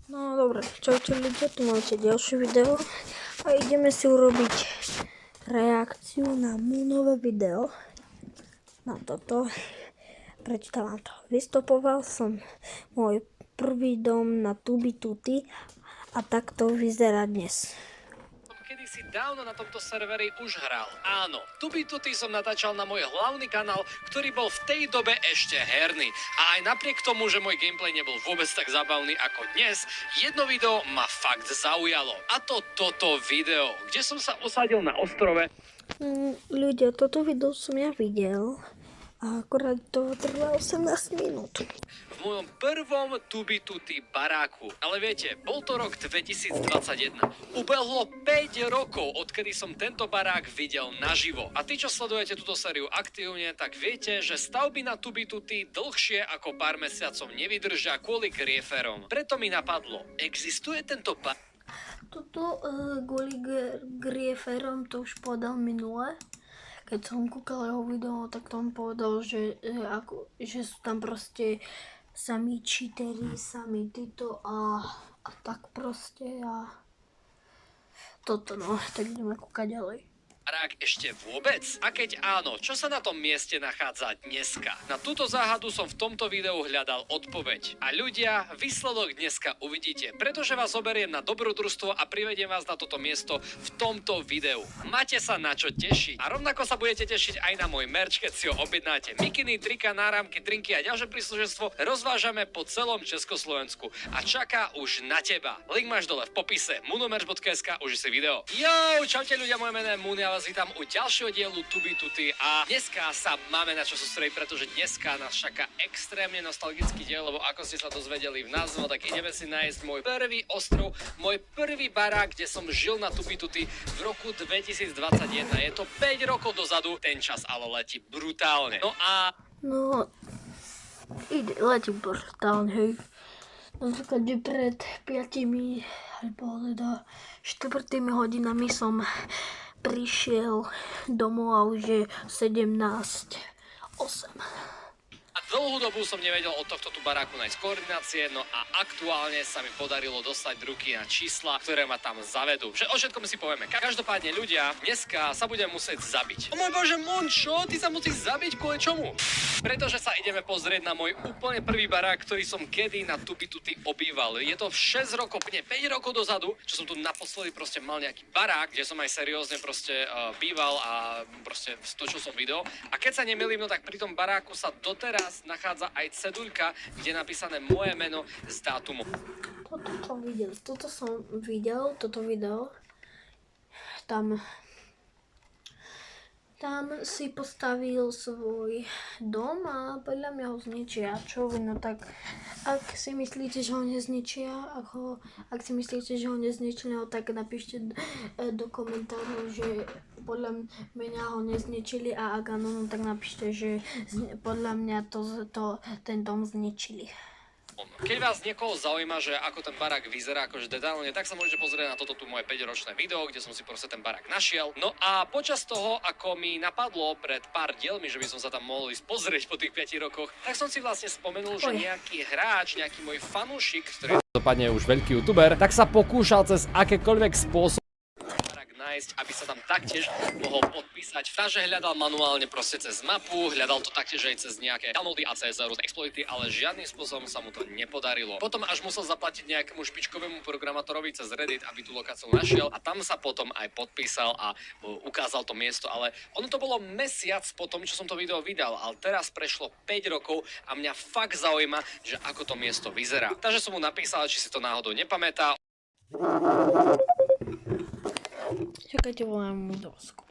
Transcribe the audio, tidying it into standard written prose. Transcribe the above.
No dobre, čaute ľudia, tu máte ďalšie video a ideme si urobiť reakciu na Moonové video. Na toto. Prečítam to. Vystopoval som môj prvý dom na Tubituty a takto vyzerá dnes. Kedysi dávno na tomto serveri už hral. Áno, Tubituty som natáčal na môj hlavný kanál, ktorý bol v tej dobe ešte herný. A aj napriek tomu, že môj gameplay nebol vôbec tak zábavný ako dnes, jedno video ma fakt zaujalo. A to toto video, kde som sa usadil na ostrove. Ľudia, toto video som ja videl a akorát to trvá 18 minút. V mojom prvom Tubituty baráku. Ale viete, bol to rok 2021. Ubehlo 5 rokov, odkedy som tento barák videl naživo. A tí, čo sledujete túto sériu aktívne, tak viete, že stavby na Tubituty dlhšie ako pár mesiacov nevydržia kvôli grieferom. Preto mi napadlo, existuje tento Toto kvôli grieferom to už povedal minule. Keď som kúkal jeho video, tak tam povedal, že sú tam proste sami cheatery, sami títo a tak proste a toto no, tak ideme kúkať ďalej. barák ešte vôbec? A keď áno, čo sa na tom mieste nachádza dneska? Na túto záhadu som v tomto videu hľadal odpoveď. A ľudia, výsledok dneska uvidíte, pretože vás zoberiem na dobrodružstvo a privediem vás na toto miesto v tomto videu. Máte sa na čo tešiť. A rovnako sa budete tešiť aj na môj merch, keď si ho objednáte. Mikiny, trika, náramky, drinky a ďalšie príslušenstvo rozvážame po celom Československu. A čaká už na teba. Link máš dole v popise moonomerch.sk, uži si video. Yo, čaute ľudia, moje meno je Moon, ja vás vítam u ďalšieho dielu Tubituty a dneska sa máme na čo sústrediť, pretože dneska nás čaká extrémne nostalgický diel, lebo ako ste sa dozvedeli v názve, tak ideme si nájsť môj prvý ostrov, môj prvý barák, kde som žil na Tubituty v roku 2021. Je to 5 rokov dozadu, ten čas ale letí brutálne. No, letí brutálne, hej. Napríklad, že pred 5 alebo teda 4 hodinami som prišiel domov a už je 17:08. A dlhú dobu som nevedel od tohto tu baráku nájsť koordinácie, no a aktuálne sa mi podarilo dostať ruky na čísla, ktoré ma tam zavedú. Že o všetkom si povieme. Každopádne ľudia, dneska sa budem musieť zabiť. O môj bože, Mon, čo? Ty sa musíš zabiť kvôli čomu? Pretože sa ideme pozrieť na môj úplne prvý barák, ktorý som kedy na Tubituty obýval. Je to 6 rokov, nie 5 rokov dozadu, čo som tu naposledy proste mal nejaký barák, kde som aj seriózne proste býval a proste stočil som video. A keď sa nemýlim, no tak pri tom baráku sa doteraz nachádza aj ceduľka, kde je napísané moje meno s dátumom. Toto som videl, toto video. Tam si postavil svoj dom a podľa mňa ho zničia. Čo vy, no tak ak si myslíte, že ho nezničia, ak si myslíte, že ho nezničili, no tak napíšte do komentárov, že podľa mňa ho nezničili a ak áno, no tak napíšte, že podľa mňa ten dom zničili. Keď vás niekoho zaujíma, že ako ten barák vyzerá akože detailne, tak sa môžete pozrieť na toto tu moje 5-ročné video, kde som si proste ten barák našiel. No a počas toho, ako mi napadlo pred pár dielmi, že by som sa tam mohol ísť pozrieť po tých 5 rokoch, tak som si vlastne spomenul, že nejaký hráč, nejaký môj fanúšik, ktorý dopadne už veľký youtuber, tak sa pokúšal cez akékoľvek spôsob nájsť, aby sa tam taktiež mohol podpísať. Takže hľadal manuálne proste cez mapu, hľadal to taktiež aj cez nejaké downloady a cez rôzne exploity, ale žiadnym spôsobom sa mu to nepodarilo. Potom až musel zaplatiť nejakému špičkovému programátorovi cez Reddit, aby tú lokáciu našiel a tam sa potom aj podpísal a ukázal to miesto, ale ono to bolo mesiac potom, čo som to video vydal, ale teraz prešlo 5 rokov a mňa fakt zaujíma, že ako to miesto vyzerá. Takže som mu napísal, či si to náhodou nepamätá. Čakajte, volám mu dosku.